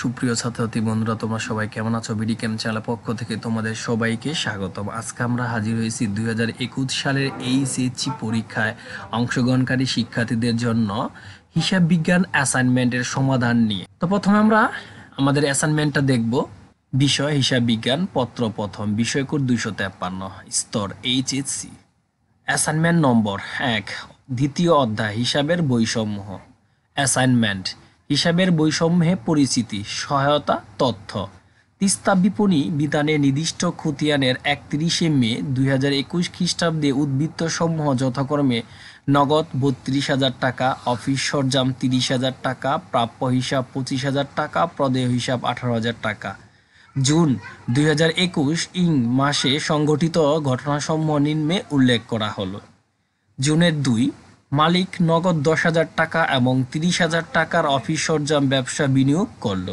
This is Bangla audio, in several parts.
সুপ্রিয় ছাত্রছাত্রী বন্ধুরা, তোমরা সবাই কেমন আছো? বিডি ক্যাম্প চ্যানেলের পক্ষ থেকে তোমাদের সবাইকে স্বাগতম। আজকে আমরা হাজির হয়েছি 2021 সালের এইচএসসি পরীক্ষায় অংশগ্রহণকারী শিক্ষার্থীদের জন্য হিসাব বিজ্ঞান অ্যাসাইনমেন্টের সমাধান নিয়ে। তো প্রথমে আমরা আমাদের অ্যাসাইনমেন্টটা দেখব। বিষয় হিসাব বিজ্ঞান, পত্র প্রথম, বিষয় কোড 253, স্তর এইচএসসি। অ্যাসাইনমেন্ট নম্বর 1, দ্বিতীয় অধ্যায় হিসাবের বৈষম্য। অ্যাসাইনমেন্ট: হিসাবের বৈষম্যে পরিচিতি, সহায়তা, তথ্য। তিস্তা বিপণী বিধানে নির্দিষ্ট খতিয়ানের 31শে মে 2021 খ্রিস্টাব্দে উদ্বৃত্তসমূহ যথাক্রমে নগদ 32,000 টাকা, অফিস সরঞ্জাম 30,000 টাকা, প্রাপ্য হিসাব 25,000 টাকা, প্রদেয় হিসাব 18,000 টাকা। জুন 2021 মাসে সংঘটিত ঘটনাসমূহ নিম্নে উল্লেখ করা হলো। জুনের 2, মালিক নগদ 10,000 টাকা এবং 30,000 টাকার অফিস সরঞ্জাম ব্যবসা বিনিয়োগ করল।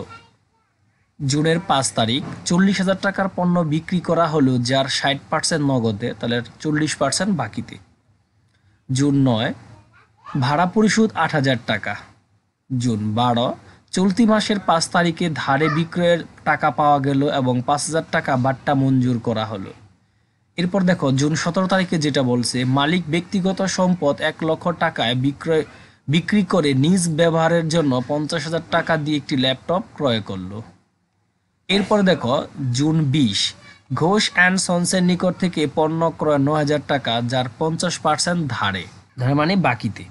জুনের 5 তারিখ 40,000 টাকার পণ্য বিক্রি করা হলো, যার 60% নগদে, তাহলে 40% বাকিতে। জুন 9, ভাড়া পরিশোধ 8,000 টাকা। জুন 12, চলতি মাসের 5 তারিখে ধারে বিক্রয়ের টাকা পাওয়া গেল এবং 5,000 টাকা বাট্টা মঞ্জুর করা হলো। এরপর দেখো জুন 17 তারিখে যেটা বলছে, মালিক ব্যক্তিগত সম্পদ 1 লক্ষ টাকায় বিক্রি করে নিজ ব্যবহারের জন্য 50,000 টাকা দিয়ে একটি ল্যাপটপ ক্রয় করলো। এরপর দেখো জুন 20, ঘোষ অ্যান্ড সন্সের নিকট থেকে পণ্য ক্রয় 9,000 টাকা, যার 50% ধারে মানে বাকিতে।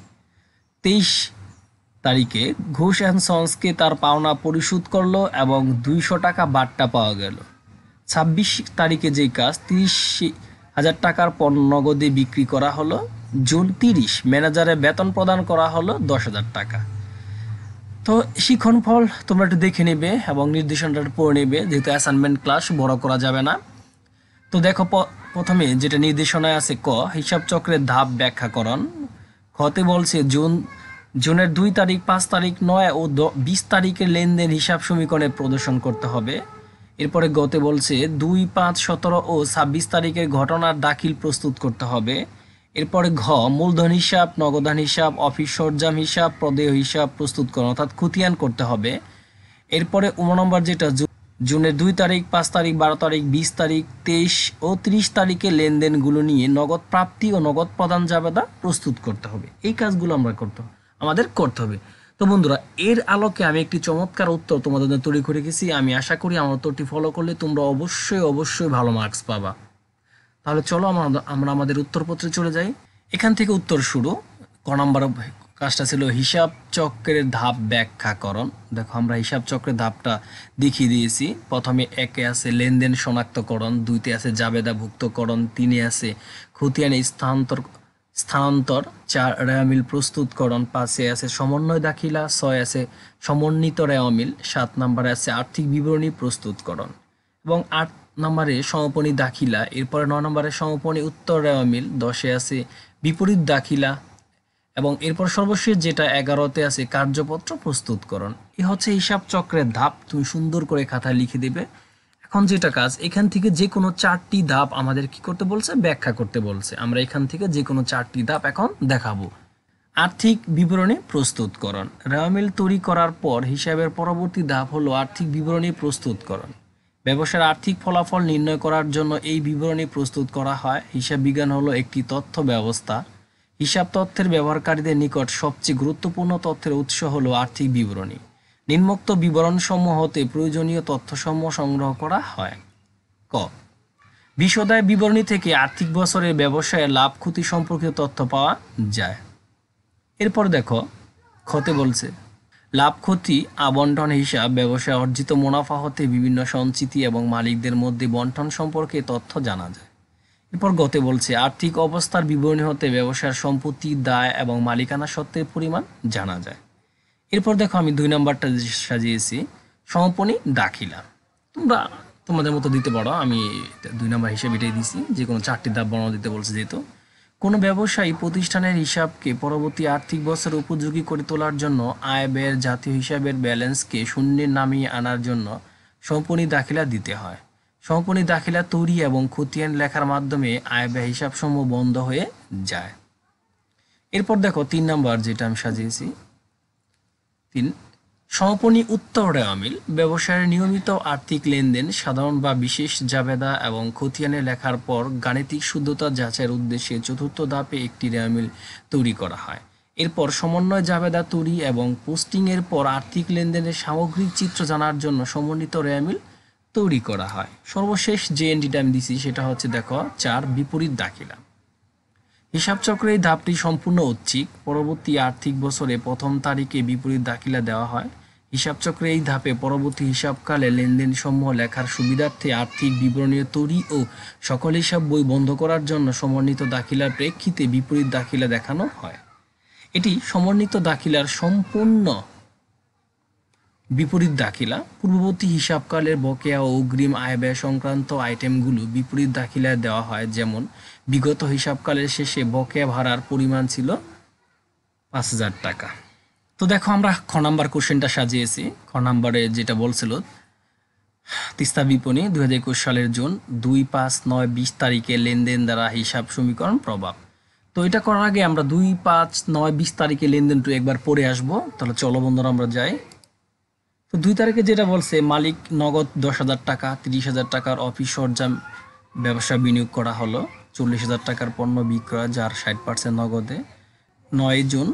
23 তারিখে ঘোষ অ্যান্ড সন্সকে তার পাওনা পরিশোধ করলো এবং 200 টাকা বাট্টা পাওয়া গেল। 26 তারিখে যে কাজ, 30,000 টাকার পণ্য নগদে বিক্রি করা হলো। জুন 30, ম্যানেজারের বেতন প্রদান করা হলো 10,000 টাকা। তো শিক্ষণফল তোমরা একটু দেখে নেবে এবং নির্দেশনাটা পড়ে নেবে, যেহেতু অ্যাসাইনমেন্ট ক্লাস বড় করা যাবে না। তো দেখো প্রথমে যেটা নির্দেশনায় আছে, ক, হিসাব চক্রের ধাপ ব্যাখ্যাকরণ। খতে বলছে জুনের 2 তারিখ, 5 তারিখ, 9 ও 20 তারিখের লেনদেন হিসাব সমীকরণে প্রদর্শন করতে হবে। এরপরে গতে বলছে 2, 5, 17 ও 26 তারিখের ঘটনার দাখিল প্রস্তুত করতে হবে। এরপরে ঘ, মূলধন হিসাব, নগদান হিসাব, অফিস সরঞ্জাম হিসাব, প্রদেয় হিসাব প্রস্তুত করা, অর্থাৎ খতিয়ান করতে হবে। এরপরে নম্বর যেটা, জুনের 2 তারিখ, 5 তারিখ, 12 তারিখ, 20 তারিখ, 23 ও 30 তারিখে লেনদেনগুলো নিয়ে নগদ প্রাপ্তি ও নগদ প্রদান জাবেদা প্রস্তুত করতে হবে। এই কাজগুলো আমাদের করতে হবে। তো বন্ধুরা, এর আলোকে আমি একটি চমৎকার উত্তর তোমাদের জন্য তৈরি করে রেখেছি। আমি আশা করি আমার উত্তরটি ফলো করলে তোমরা অবশ্যই ভালো মার্কস পাবা। তাহলে চলো আমরা আমাদের উত্তরপত্রে চলে যাই। এখান থেকে উত্তর শুরু। ক নম্বর কাজটা ছিল হিসাব চক্রের ধাপ ব্যাখ্যাকরণ। দেখো আমরা হিসাব চক্রের ধাপটা দেখিয়ে দিয়েছি। প্রথমে 1-এ আছে লেনদেন শনাক্তকরণ, 2-তে আছে জাবেদা ভুক্তকরণ, 3-এ আছে খতিয়ানে স্থানান্তর, 4 রেওয়ামিল প্রস্তুতকরণ, 5-এ আছে সমন্বয় দাখিলা, 6 আছে সমন্বিত রেওয়ামিল, 7 নম্বরে আছে আর্থিক বিবরণী প্রস্তুতকরণ এবং 8 নম্বরে সমাপনী দাখিলা। এরপরে 9 নম্বরে সমাপনী উত্তর রেওয়ামিল, 10-এ আছে বিপরীত দাখিলা এবং এরপর সর্বশেষ যেটা 11-তে আছে কার্যপত্র প্রস্তুতকরণ। এই হচ্ছে হিসাব চক্রের ধাপ। তুমি সুন্দর করে খাতায় লিখে দেবে। এখন যেটা কাজ, এখান থেকে যে কোনো 4টি ধাপ আমাদের কি করতে বলছে, ব্যাখ্যা করতে বলছে। আমরা এখান থেকে যে কোনো 4টি ধাপ এখন দেখাবো। আর্থিক বিবরণী প্রস্তুতকরণ। রেওয়ামিল তৈরি করার পর হিসাবের পরবর্তী ধাপ হলো আর্থিক বিবরণী প্রস্তুতকরণ। ব্যবসার আর্থিক ফলাফল নির্ণয় করার জন্য এই বিবরণী প্রস্তুত করা হয়। হিসাব বিজ্ঞান হলো একটি তথ্য ব্যবস্থা। হিসাব তথ্যের ব্যবহারকারীদের নিকট সবচেয়ে গুরুত্বপূর্ণ তথ্যের উৎস হলো আর্থিক বিবরণী। নিম্নোক্ত বিবরণসমূহ হতে প্রয়োজনীয় তথ্যসমূহ সংগ্রহ করা হয়। ক, বিশদায় বিবরণী থেকে আর্থিক বছরের ব্যবসায়ের লাভ ক্ষতি সম্পর্কিত তথ্য পাওয়া যায়। এরপর দেখো খতে বলছে লাভ ক্ষতি আবন্টন হিসাব, ব্যবসায় অর্জিত মুনাফা হতে বিভিন্ন সঞ্চিতি এবং মালিকদের মধ্যে বন্টন সম্পর্কে তথ্য জানা যায়। এরপর গতে বলছে আর্থিক অবস্থার বিবরণী হতে ব্যবসার সম্পত্তি, দায় এবং মালিকানা সত্ত্বের পরিমাণ জানা যায়। এরপর দেখো আমি 2 নম্বরটা সাজিয়েছি সমাপনী দাখিলা। তোমরা তোমাদের মতো দিতে পারো, আমি 2 নম্বর হিসেবে এটাই দিছি। যে কোনো 4টি ধাপ বর্ণনা দিতে বলছে। যেহেতু কোনো ব্যবসায়ী প্রতিষ্ঠানের হিসাবকে পরবর্তী আর্থিক বছর উপযোগী করে তোলার জন্য আয় ব্যয়ের জাতীয় হিসাবের ব্যালেন্সকে শূন্যে নামিয়ে আনার জন্য সমাপনী দাখিলা দিতে হয়। সমাপনী দাখিলা তৈরি এবং খতিয়ান লেখার মাধ্যমে আয় ব্যয় হিসাবসমূহ বন্ধ হয়ে যায়। এরপর দেখো 3 নম্বর যেটা আমি সাজিয়েছি, সমাপনী উত্তর রেওয়ামিল ব্যবসায়ের নিয়মিত আর্থিক লেনদেন সাধারণ বা বিশেষ জাবেদা এবং খতিয়ানে লেখার পর গাণিতিক শুদ্ধতা যাচাইয়ের উদ্দেশ্যে চতুর্থ ধাপে একটি রেওয়ামিল তৈরি করা হয়। এরপর সমন্বয় জাবেদা তৈরি এবং পোস্টিংয়ের পর আর্থিক লেনদেনের সামগ্রিক চিত্র জানার জন্য সমন্বিত রেওয়ামিল তৈরি করা হয়। সর্বশেষ যে এন্ট্রিটা আমি দিছি সেটা হচ্ছে দেখো 4 বিপরীত দাখিলা। হিসাব চক্রে এই ধাপটি সম্পূর্ণ ঐচ্ছিক। পরবর্তী আর্থিক বছরে প্রথম তারিখে বিপরীত দাখিলা দেওয়া হয়। হিসাব চক্রে এই ধাপে পরবর্তী হিসাবকালে লেনদেন সমূহ লেখার সুবিধার্থে আর্থিক বিবরণী তৈরি ও সকল হিসাব বই বন্ধ করার জন্য সমন্বিত দাখিলার প্রেক্ষিতে বিপরীত দাখিলা দেখানো হয়। এটি সমন্বিত দাখিলার সম্পূর্ণ বিপরীত দাখিলা। পূর্ববর্তী হিসাবকালের বকেয়া ও অগ্রিম আয় ব্যয় সংক্রান্ত আইটেমগুলো বিপরীত দাখিলায় দেওয়া হয়। যেমন বিগত হিসাবকালের শেষে বকেয়া ভাড়ার পরিমাণ ছিল 5,000 টাকা। তো দেখো আমরা খ নাম্বার কোশ্চেনটা সাজিয়েছি। খ নাম্বারে যেটা বলছিল তিস্তা বিপণী 2021 সালের জুন 2, 5, 9, 20 তারিখে লেনদেন দ্বারা হিসাব সমীকরণ প্রভাব। তো এটা করার আগে আমরা 2, 5, 9, 20 তারিখে লেনদেনটা একবার পড়ে আসবো। তাহলে চলো বন্ধুরা আমরা যাই। তো 2 তারিখে যেটা বলছে মালিক নগদ 10,000 টাকা, 30,000 টাকার অফিস সরঞ্জাম ব্যবসা বিনিয়োগ করা হলো, 40,000 টাকার পণ্য বিক্রয় যার 60% নগদে। 9 জুন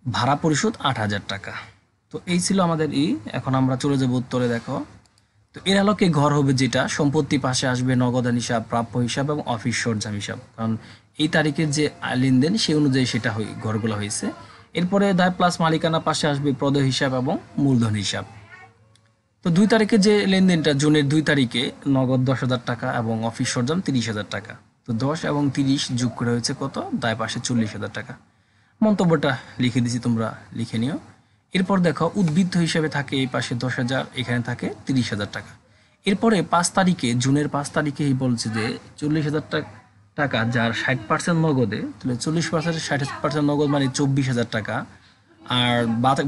ভাড়া পরিশোধ 8,000 টাকা। তো এই ছিল আমাদের এখন আমরা চলে যাবো উত্তরে। দেখো তো এর আলোকে ঘর হবে যেটা সম্পত্তি পাশে আসবে নগদান হিসাব, প্রাপ্য হিসাব এবং অফিস সরঞ্জাম হিসাব, কারণ এই তারিখের যে লেনদেন সেই অনুযায়ী সেটা ঘরগুলো হয়েছে। এরপরে দায় প্লাস মালিকানা পাশে আসবে প্রদেয় হিসাব এবং মূলধন হিসাব। তো 2 তারিখে যে লেনদেনটা জুনের 2 তারিখে নগদ 10,000 টাকা এবং অফিস সরঞ্জাম 30,000 টাকা। তো 10 এবং 30 যোগ করে হয়েছে কত, দায় পাশে 40,000 টাকা। মন্তব্যটা লিখে দিছি, তোমরা লিখে নিও। এরপর দেখো উদ্বৃত্ত হিসেবে থাকে এই পাশে 10,000, এখানে থাকে 30,000 টাকা। এরপরে 5 তারিখে জুনের 5 তারিখেই বলছে যে 40,000 টাকা যার 60% নগদে, তাহলে 40% 60% নগদ মানে 24,000 টাকা। আর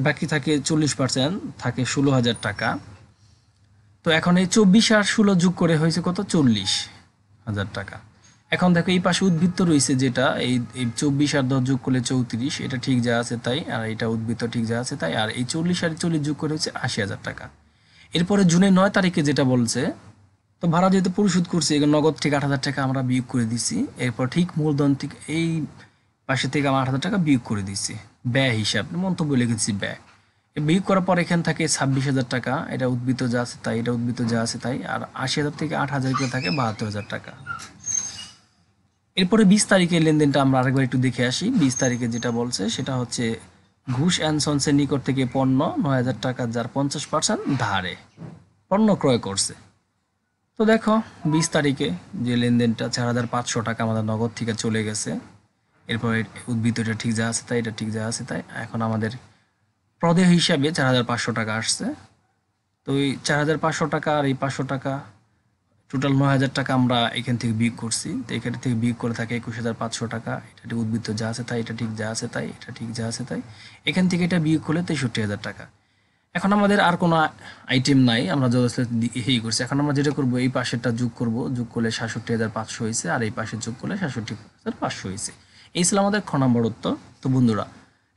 বাকি থাকে 40% থাকে 16,000 টাকা। তো এখন এই 24 আর 16 যোগ করে হয়েছে কত, 40,000 টাকা। এখন দেখো এই পাশে উদ্বৃত্ত রয়েছে যেটা এই 24 আর 10 যোগ করলে 34, এটা ঠিক যা আছে তাই, আর এটা উদ্বৃত্ত ঠিক যা আছে তাই, আর এই 40 আর 40 যোগ করে হচ্ছে 80,000 টাকা। এরপরে জুনের 9 তারিখে যেটা বলছে, তো ভাড়া যেহেতু পরিশোধ করছি এখানে নগদ ঠিক 8,000 টাকা আমরা বিয়োগ করে দিছি। এরপর ঠিক মূলধন থেকে এই পাশে থেকে আমরা 8,000 টাকা বিয়োগ করে দিছি। ব্যয় হিসাব মন্তব্য লিখেছি ব্যয়। বিয়োগ করার পর এখানে থাকে 26,000 টাকা, এটা উদ্বৃত্ত যা আছে তাই, এটা উদ্বৃত্ত যা আছে তাই, আর 80,000 থেকে 8,000 করে থাকে 72,000 টাকা। এরপরে 20 তারিখের লেনদেনটা আমরা আরেকবার একটু দেখে আসি। 20 তারিখে যেটা বলছে সেটা হচ্ছে ঘুষ অ্যান্ড সন্সের নিকট থেকে পণ্য 9,000 টাকা যার 50% ধারে পণ্য ক্রয় করছে। তো দেখো 20 তারিখে যে লেনদেনটা 4,500 টাকা আমাদের নগদ থেকে চলে গেছে। এরপরে উদ্বৃত্তটা ঠিক যা আছে তাই, এটা ঠিক যা আছে তাই। এখন আমাদের প্রদেয় হিসাবে 4,500 টাকা আসছে। তো এই 4,500 টাকা আর এই 500 টাকা টোটাল 9,000 টাকা আমরা এখান থেকে বিয়োগ করছি। তো এখান থেকে বিয়োগ করে থাকে 21,500 টাকা। এটা উদ্বৃত্ত যা আছে তাই, এটা ঠিক যা আছে তাই, এটা ঠিক যা আছে তাই। এখান থেকে এটা বিয়োগ করলে 63,000 টাকা। এখন আমাদের আর কোনো আইটেম নাই, আমরা যথেষ্ট এই করছি। এখন আমরা যেটা করবো এই পাশেরটা যোগ করব, যোগ করলে 67,500 হয়েছে, আর এই পাশে যোগ করলে 67,500 হয়েছে। এই ছিল আমাদের খ নম্বর উত্তর। তো বন্ধুরা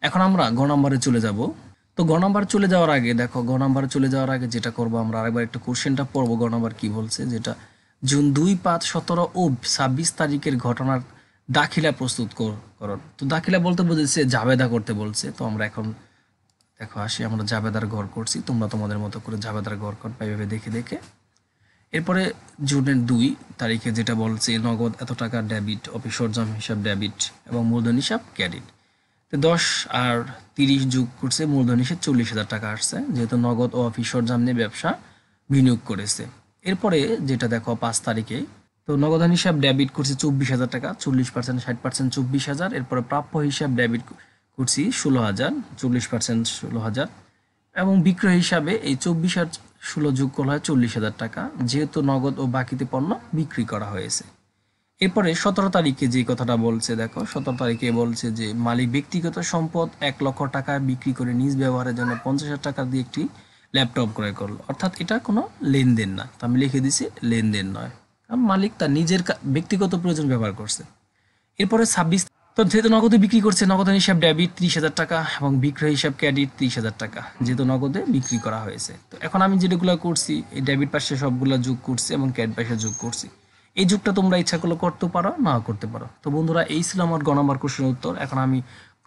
এখন আমরা গ নম্বরে চলে যাব। তো গ নম্বর চলে যাওয়ার আগে দেখো, গ নম্বরে চলে যাওয়ার আগে যেটা করবো আমরা আরেকবার একটু কোশ্চেনটা পড়বো। গ নম্বর কি বলছে, যেটা জুন 2, 5, 17 ও 26 তারিখের ঘটনার দাখিলা প্রস্তুত করুন। তো দাখিলা বলতে বুঝেছে জাবেদা করতে বলছে। তো আমরা এখন দেখো আসি, আমরা জাবেদার ঘর করছি, তোমরা তোমাদের মতো করে জাবেদার ঘর করবে এইভাবে দেখে দেখে। এরপরে জুনের 2 তারিখে যেটা বলছে নগদ এত টাকা ডেবিট, অফিস সরঞ্জাম হিসাব ডেবিট এবং মূলধন হিসাব ক্রেডিট। তো 10 আর 30 যোগ করছে, মূলধন হিসেবে 40,000 টাকা আসছে, যেহেতু নগদ ও অফিস সরঞ্জাম নিয়ে ব্যবসা বিনিয়োগ করেছে। এরপরে যেটা দেখো 5 তারিখে, তো নগদান হিসাব ডেবিট করছে 24,000 টাকা, 40% 60% 24,000। এরপরে প্রাপ্য হিসাব ডেবিট করছি 16,000, 40% 16,000 এবং বিক্রয় হিসাবে এই 24 আর 16 যোগ করা হয় 40,000 টাকা, যেহেতু নগদ ও বাকিতে পণ্য বিক্রি করা হয়েছে। এরপরে 17 তারিখে যে কথাটা বলছে দেখো, 17 তারিখে বলছে যে মালিক ব্যক্তিগত সম্পদ 1 লক্ষ টাকা বিক্রি করে নিজ ব্যবহারের জন্য 50,000 টাকা দিয়ে একটি ল্যাপটপ ক্রয় করলো। অর্থাৎ এটা কোনো লেনদেন না, তো আমি লিখে দিছি লেনদেন নয়, কারণ মালিক তার নিজের ব্যক্তিগত প্রয়োজন ব্যবহার করছে। এরপরে তো যেহেতু নগদে বিক্রি করছে, নগদ হিসাব ডেবিট 30,000 টাকা এবং বিক্রয় হিসাব ক্রেডিট 30,000 টাকা, যেহেতু নগদে বিক্রি করা হয়েছে। তো এখন আমি যেগুলো করছি, এই ডেবিট পাশে সবগুলো যোগ করছি এবং ক্রেডিট পাশে যোগ করছি। এই যুগটা তোমরা ইচ্ছা করলে করতে পারো, না করতে পারো। তো বন্ধুরা, এই ছিল আমার গ নাম্বার কোশ্চেনের উত্তর। এখন আমি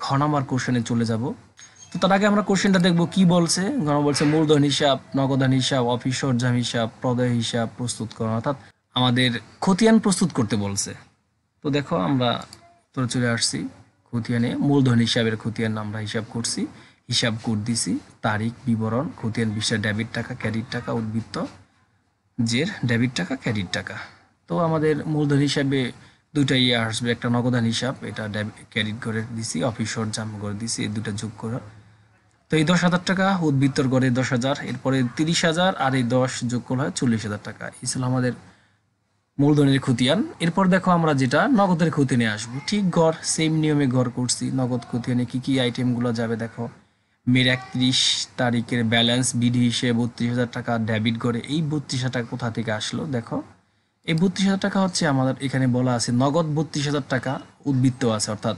খ নাম্বার কোশ্চেনে চলে যাব। তো তার আগে আমরা কোশ্চেনটা দেখবো কি বলছে। বলছে মূলধন হিসাব, নগদান হিসাব, অফিস সরঞ্জাম হিসাব, প্রদেয় হিসাব প্রস্তুত করা, অর্থাৎ আমাদের খতিয়ান প্রস্তুত করতে বলছে। তো দেখো আমরা তো চলে আসছি খতিয়ানে। মূলধন হিসাবের খতিয়ান আমরা হিসাব করছি, হিসাব কোড দিছি, তারিখ, বিবরণ, খতিয়ান বিষয়, ডেবিট টাকা, ক্রেডিট টাকা, উদ্বৃত্ত জের ডেবিট টাকা, ক্রেডিট টাকা। তো আমাদের মূলধন হিসাবে দুইটাই আসবে, একটা নগদান হিসাব, এটা ক্রেডিট করে দিছি, অফিস সরঞ্জাম করে দিছি, এই দুটা যোগ করে। তো এই 10,000 টাকা উদ্বৃত্তর গড়ে 10,000, এরপরে 30,000 আর এই 10 যোগ করলে হয় 40,000 টাকা। এই ছিল আমাদের মূলধনের খতিয়ান। এরপর দেখো আমরা যেটা নগদের খতিয়ানে আসবো, ঠিক গড় সেম নিয়মে গড় করছি। নগদ খতিয়ানে কি কি আইটেমগুলো যাবে দেখো। মের 31 তারিখের ব্যালেন্স বিডি হিসেবে 32,000 টাকা ডেবিট করে। এই 32,000 টাকা কোথা থেকে আসলো দেখো। এই 32,000 টাকা হচ্ছে আমাদের এখানে বলা আছে নগদ 32,000 টাকা উদ্বৃত্ত আছে, অর্থাৎ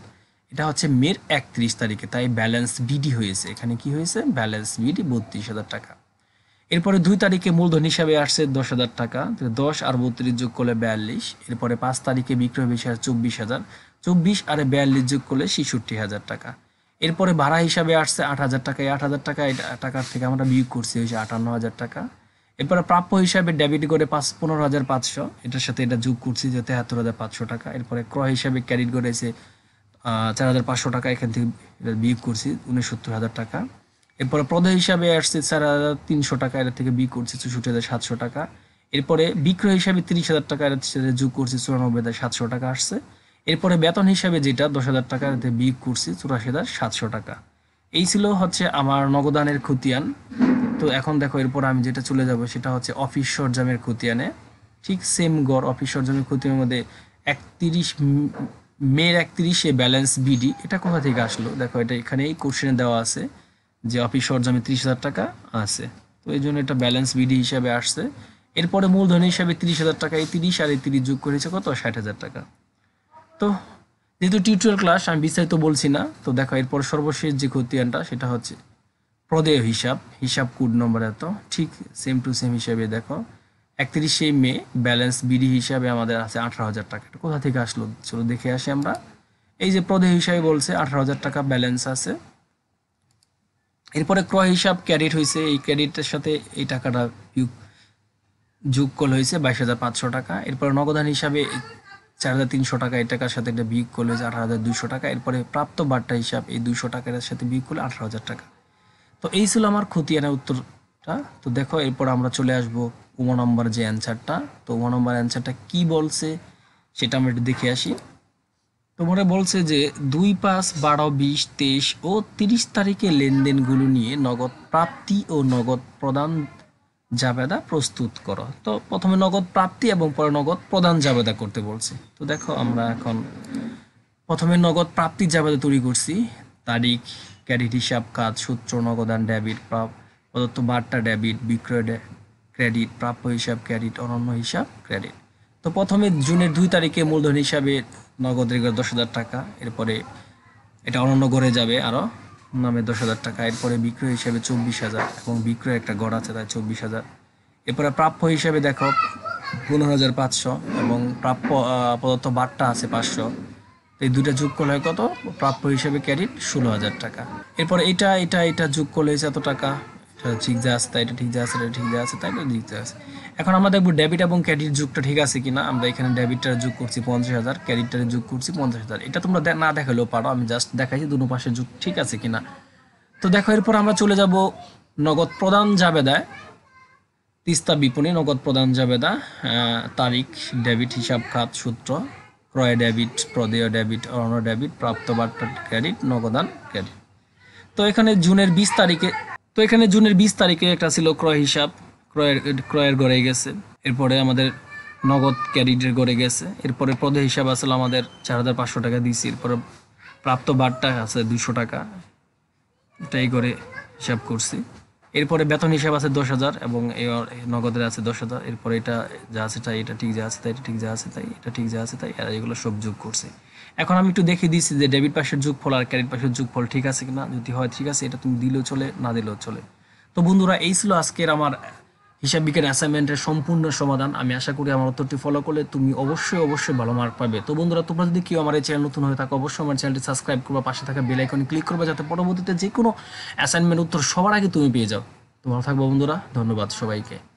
এটা হচ্ছে মের 31 তারিখে, তাই ব্যালেন্স বিডি হয়েছে। এখানে কি হয়েছে, ব্যালেন্স বিডি 32,000 টাকা। এরপরে 2 তারিখে মূলধন হিসাবে আসছে 10,000 টাকা, 10 আর 32 যোগ করলে 42। এরপরে 5 তারিখে বিক্রয় বিষয় 24,000, 24 আর 42 যোগ করলে 66,000 টাকা। এরপরে ভাড়া হিসাবে আসছে 8,000 টাকা, এই 8,000 টাকা টাকার থেকে আমরা বিয়োগ করছি হয়েছে 58,000 টাকা। এরপরে প্রাপ্য হিসাবে ডেবিট করে 15,500, এটার সাথে এটা যোগ করছি যে 73,500 টাকা। এরপরে ক্রয় হিসাবে ক্রেডিট করেছে 4,500 টাকা, এখান থেকে এটা বিয়োগ করছি 69,000 টাকা। এরপরে প্রদেয় হিসাবে আসছে 4,300 টাকা, এর থেকে বিয়োগ করছি 64,700 টাকা। এরপরে বিক্রয় হিসাবে 30,000 টাকা, এর সাথে যোগ করছি 94,700 টাকা আসছে। এরপরে বেতন হিসাবে যেটা 10,000 টাকা, এতে বিয়োগ করছি 84,700 টাকা। এই ছিল হচ্ছে আমার নগদানের খতিয়ান। তো এখন দেখো এরপর আমি যেটা চলে যাব সেটা হচ্ছে অফিস সরঞ্জামের খতিয়ানে। ঠিক সেম গড় অফিস সরঞ্জামের খতিয়ানের মধ্যে 31 মের 31-এ ব্যালেন্স বিডি, এটা কোথা থেকে আসলো দেখো। এটা এখানে এই কোশ্চেনে দেওয়া আছে যে অফিস সরঞ্জামে 30,000 টাকা আছে, তো এই জন্য এটা ব্যালেন্স বিডি হিসাবে আসছে। এরপরে মূলধন হিসাবে 30,000 টাকা, এই 30 আর এই 30 যোগ করেছে কত, 60,000 টাকা। তো যেহেতু টিউটোরিয়াল ক্লাস আমি বিস্তারিত বলছি না, তো দেখো এরপর সর্বশেষ যে খতিয়ানটা সেটা হচ্ছে প্রদেয় হিসাব, হিসাব কোড নম্বর এত, ঠিক সেম টু সেম হিসাবে দেখো 31শে মে ব্যালেন্স বিডি হিসাবে আমাদের আছে 18,000 টাকা। এটা কোথা থেকে আসলো চলো দেখে আসি আমরা। এই যে প্রদেয় হিসাবে বলছে 18,000 টাকা ব্যালেন্স আছে। এরপরে ক্রয় হিসাব ক্রেডিট হয়েছে, এই ক্রেডিটের সাথে এই টাকাটা যোগ করলে হয়েছে 22,500 টাকা। এরপরে নগদান হিসাবে 4,300 টাকা, এই টাকার সাথে এটা বিয়োগ করলে হয়েছে 18,200 টাকা। এরপরে প্রাপ্ত বার্তা হিসাব এই 200 টাকার সাথে বিয়োগ করলে 18,000 টাকা। তো এই ছিল আমার খতিয়ানের উত্তরটা। তো দেখো এরপর আমরা চলে আসবো 1 নম্বর যে অ্যান্সারটা। তো 1 নম্বর অ্যান্সারটা কি বলছে সেটা আমরা একটু দেখে আসি। তোমরা বলছে যে 2, 5, 12, 20, 23 ও 30 তারিখে লেনদেনগুলো নিয়ে নগদ প্রাপ্তি ও নগদ প্রদান জাবেদা প্রস্তুত করো। তো প্রথমে নগদ প্রাপ্তি এবং পরে নগদ প্রদান জাবেদা করতে বলছে। তো দেখো আমরা এখন প্রথমে নগদ প্রাপ্তি জাবেদা তৈরি করছি। তারিখ, ক্রেডিট হিসাব, কাজ, সূত্র, নগদান ডেবিট, প্রদত্ত বার্তা ডেবিট, বিক্রয় ক্রেডিট, প্রাপ্য হিসাব ক্রেডিট, অনন্য হিসাব ক্রেডিট। তো প্রথমে জুনের 2 তারিখে মূলধন হিসাবে নগদ রেগুলার 10,000 টাকা, এরপরে এটা অনন্য গড়ে যাবে আরও নামে 10,000 টাকা। এরপরে বিক্রয় হিসাবে 24,000 এবং বিক্রয় একটা গড় আছে তাই 24,000। এরপরে প্রাপ্য হিসাবে দেখো 15,500 এবং প্রাপ্য প্রদত্ত বার্তা আছে 500। এই দুইটা যোগ করলে হয় কত, প্রাপ্য হিসাবে ক্রেডিট 16,000 টাকা। এরপর এটা যোগ করলে হয়েছে এত টাকা, এটা ঠিক যা আছে তাই, এটা ঠিক যা আছে এটা ঠিক যা আছে তাই, এটা ঠিক যা আছে। এখন আমরা দেখবো ডেবিট এবং ক্রেডিট যুগটা ঠিক আছে কিনা। আমরা এখানে ডেবিটটার যোগ করছি 50,000, ক্রেডিটটার যোগ করছি 50,000। এটা তোমরা না দেখালেও পারো, আমি জাস্ট দেখাইছি দুটো পাশে যোগ ঠিক আছে কিনা। তো দেখো এরপর আমরা চলে যাব নগদ প্রদান জাবেদায়। তিস্তা বিপণী নগদ প্রদান জাবেদা, তারিখ, ডেবিট, হিসাব খাত, সূত্র, ক্রয় ডেবিট, প্রদেয় ডেবিট, অনন্য ডেবিট, প্রাপ্ত বার্তা ক্রেডিট, নগদান ক্রেডিট। তো এখানে জুনের 20 তারিখে একটা ছিল ক্রয় হিসাব, ক্রয়ের গড়ে গেছে। এরপরে আমাদের নগদ ক্রেডিটের গড়ে গেছে। এরপরে প্রদেয় হিসাব আসলে আমাদের 4,500 টাকা দিয়েছি। এরপরে প্রাপ্ত বার্তা আছে 200 টাকা, এটাই করে হিসাব করছি। এরপরে বেতন হিসাব আছে 10,000 এবং এই নগদের আছে 10,000। এরপরে এটা যা আছে তাই, এটা ঠিক যা আছে তাই, এটা ঠিক যা আছে তাই, এটা ঠিক যা আছে তাই, আর এগুলো সব যোগ করছে। এখন আমি একটু দেখিয়ে দিচ্ছি যে ডেবিট পাশের যোগফল আর ক্রেডিট পাশের যোগফল ঠিক আছে কিনা। যদি হয় ঠিক আছে, এটা তুমি দিলেও চলে, না দিলেও চলে। তো বন্ধুরা, এই ছিল আজকের আমার হিসাব বিজ্ঞান অ্যাসাইনমেন্টের সম্পূর্ণ সমাধান। আমি আশা করি আমার উত্তরটি ফলো করলে তুমি অবশ্যই ভালো মার্ক পাবে। তো বন্ধুরা, তোমরা যদি কেউ আমার এই চ্যানেল নতুন হয়ে থাকো, অবশ্যই আমার চ্যানেলটি সাবস্ক্রাইব করবা, পাশে থাকা বেল আইকনে ক্লিক করবে, যাতে পরবর্তীতে যে কোনো অ্যাসাইনমেন্ট উত্তর সবার আগে তুমি পেয়ে যাও। তো ভালো থাকবো বন্ধুরা, ধন্যবাদ সবাইকে।